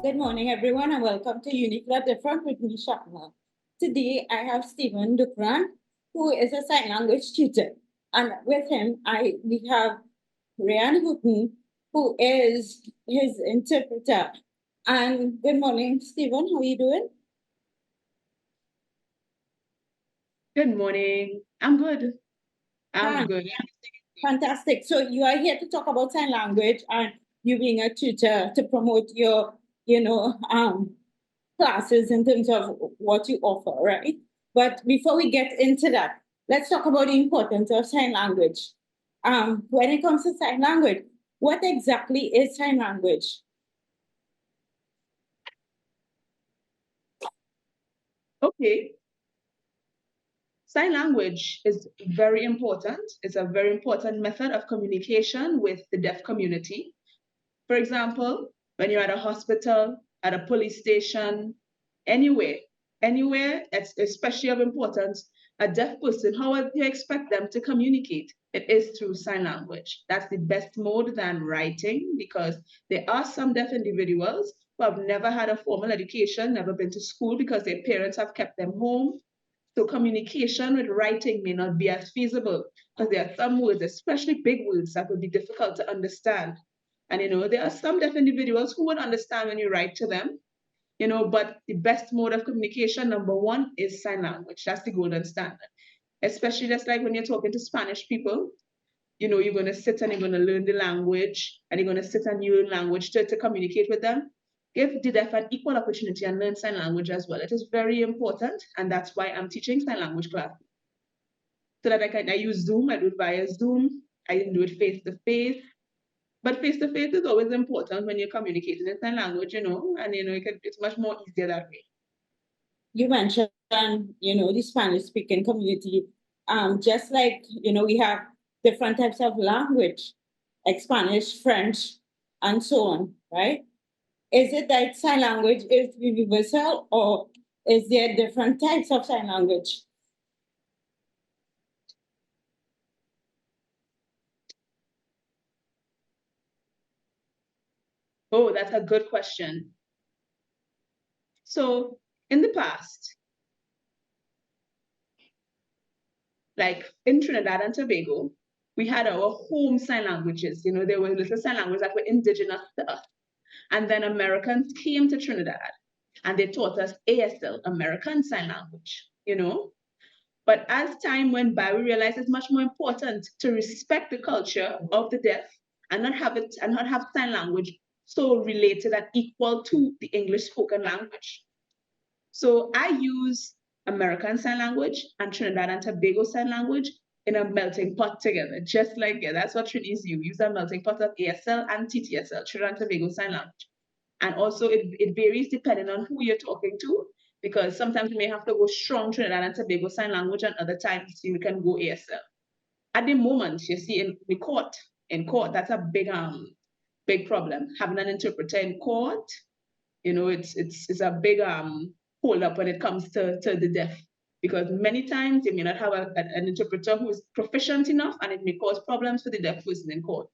Good morning, everyone, and welcome to Uniquely Different with me, Shamla. Today, I have Stephen Dookhran, who is a sign language tutor. And with him, we have Ryan Houghton, who is his interpreter. And good morning, Stephen. How are you doing? Good morning. I'm good. I'm good. Fantastic. So you are here to talk about sign language and you being a tutor to promote your, classes in terms of what you offer, right? But before we get into that, let's talk about the importance of sign language. When it comes to sign language, what exactly is sign language? Okay. Sign language is very important. It's a very important method of communication with the deaf community. For example, when you're at a hospital, at a police station, anywhere, it's especially of importance, a deaf person, how would you expect them to communicate? It is through sign language. That's the best mode than writing because there are some deaf individuals who have never had a formal education, never been to school because their parents have kept them home. So communication with writing may not be as feasible because there are some words, especially big words, that would be difficult to understand. And there are some deaf individuals who would understand when you write to them, but the best mode of communication, number one, is sign language. That's the golden standard. Especially just like when you're talking to Spanish people, you're going to sit and you're going to learn the language and you're going to sit and learn language to communicate with them. Give the deaf an equal opportunity and learn sign language as well. It is very important, and that's why I'm teaching sign language class. So that I use Zoom, I do it via Zoom, I didn't do it face to face. But face to face is always important when you're communicating in sign language, and it's much more easier that way. You mentioned, the Spanish speaking community. Just like, we have different types of language, like Spanish, French, and so on, right? Is it that sign language is universal or is there different types of sign language? Oh, that's a good question. So in the past, like in Trinidad and Tobago, we had our home sign languages. There were little sign languages that were indigenous to us. And then Americans came to Trinidad and they taught us ASL, American Sign Language. But as time went by, we realized it's much more important to respect the culture of the deaf and not have sign language so related and equal to the English spoken language. So I use American Sign Language and Trinidad and Tobago Sign Language in a melting pot together, just like that's what Trinis use a melting pot of ASL and TTSL, Trinidad and Tobago Sign Language. And also it varies depending on who you're talking to, because sometimes you may have to go strong Trinidad and Tobago Sign Language and other times you can go ASL. At the moment, you see in court, that's a big problem. Having an interpreter in court, it's a big hold up when it comes to the deaf. Because many times you may not have an interpreter who is proficient enough and it may cause problems for the deaf person in court.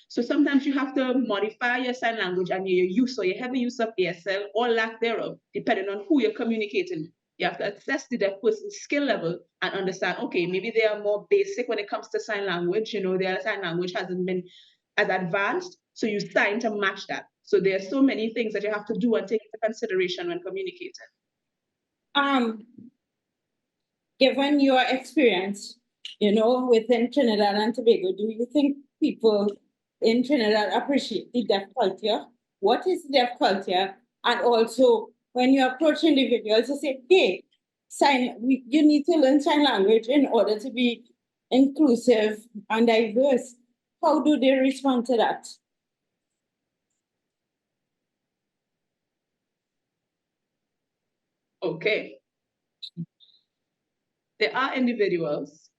So sometimes you have to modify your sign language and your use or your heavy use of ASL or lack thereof, depending on who you're communicating with. You have to assess the deaf person's skill level and understand, okay, maybe they are more basic when it comes to sign language. Their sign language hasn't been as advanced. So you sign to match that. So there are so many things that you have to do and take into consideration when communicating. Um, Given your experience, within Trinidad and Tobago, do you think people in Trinidad appreciate the deaf culture? What is deaf culture? And also, when you approach individuals to say, hey, you need to learn sign language in order to be inclusive and diverse. How do they respond to that? Okay. There are individuals,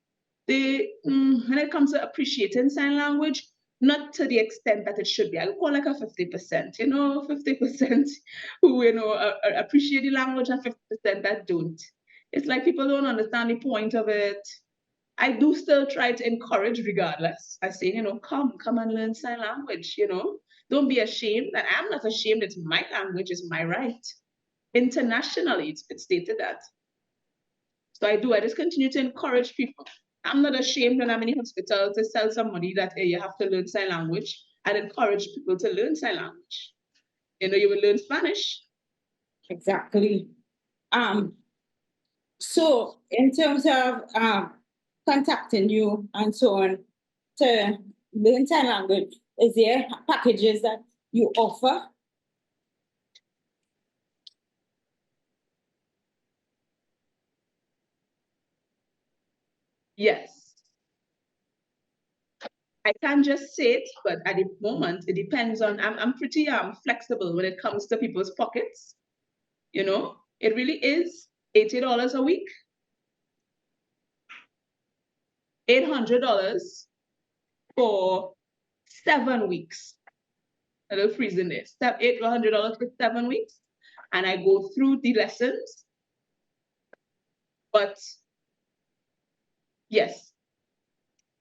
when it comes to appreciating sign language, not to the extent that it should be. I would call like a 50%, 50% who, appreciate the language and 50% that don't. It's like people don't understand the point of it. I do still try to encourage regardless. I say, come and learn sign language. Don't be ashamed. And I'm not ashamed. It's my language, it's my right. Internationally, it's stated that. So I just continue to encourage people. I'm not ashamed when I'm in the hospital to tell somebody that, hey, you have to learn sign language, and encourage people to learn sign language. You know, you will learn Spanish. Exactly. So in terms of contacting you and so on to learn sign language, is there packages that you offer? Yes. I can't just say it, but at the moment, it depends on, I'm pretty flexible when it comes to people's pockets. You know, it really is $80 a week, $800 for 7 weeks. A little freezing there. $800 for 7 weeks. And I go through the lessons. But yes,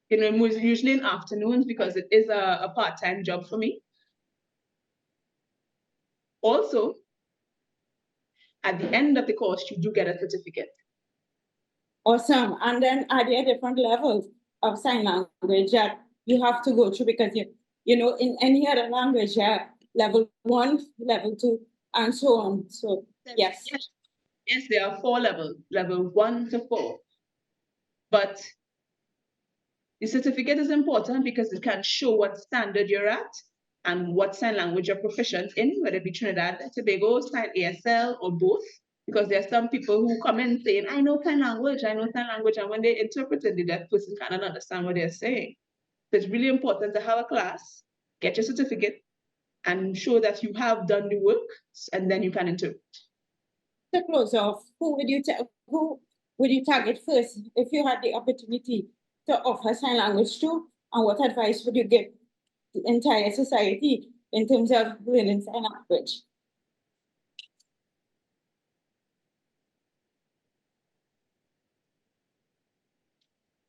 you know, usually in afternoons because it is a part-time job for me. Also, at the end of the course, you do get a certificate. Awesome. And then are there different levels of sign language that you have to go through? Because you know, in any other language, level 1, level 2, and so on. So yes. Yes, there are 4 levels, level 1 to 4. But the certificate is important because it can show what standard you're at and what sign language you're proficient in, whether it be Trinidad, Tobago, sign ASL, or both. Because there are some people who come in saying, I know sign language, and when they interpret it, the deaf person cannot understand what they're saying. So it's really important to have a class, get your certificate, and show that you have done the work, and then you can interpret. To close off, who would you target first if you had the opportunity to offer sign language to, and what advice would you give the entire society in terms of learning sign language?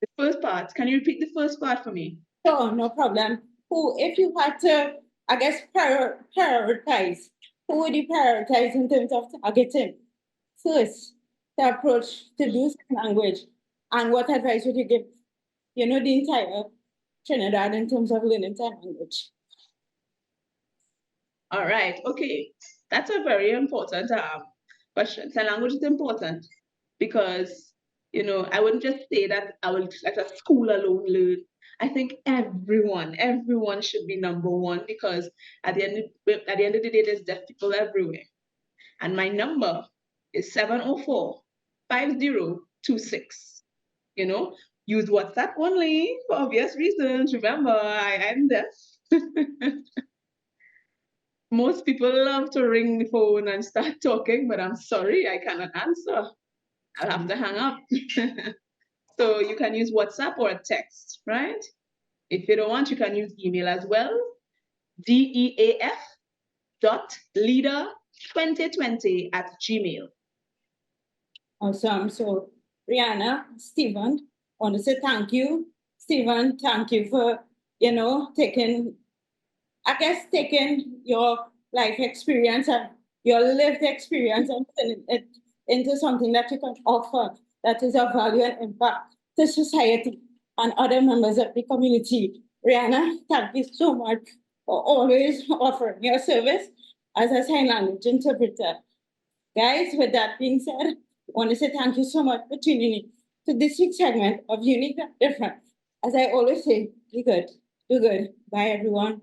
The first part, can you repeat the first part for me? Sure, no problem. If you had to, I guess, prioritize, who would you prioritize in terms of targeting first to approach to do sign language? And what advice would you give, you know, the entire Trinidad in terms of learning sign language? All right, okay. That's a very important question. Sign language is important because, you know, I wouldn't just say that I will let a school alone learn. I think everyone should be number one because at the end of the day, there's deaf people everywhere. And my number is 704-5026. You know, use WhatsApp only for obvious reasons. Remember, I am deaf. Most people love to ring the phone and start talking, but I'm sorry, I cannot answer. I'll have to hang up. So you can use WhatsApp or a text, right? If you don't want, you can use email as well. deaf.leader2020@gmail. Awesome. So, Rihanna, Stephen, I want to say thank you. Stephen, thank you for, you know, taking your life experience and your lived experience and turning it into something that you can offer that is of value and impact to society and other members of the community. Rihanna, thank you so much for always offering your service as a sign language interpreter. Guys, with that being said, I want to say thank you so much for tuning in to this week's segment of Unique and Different. As I always say, be good, do good. Bye, everyone.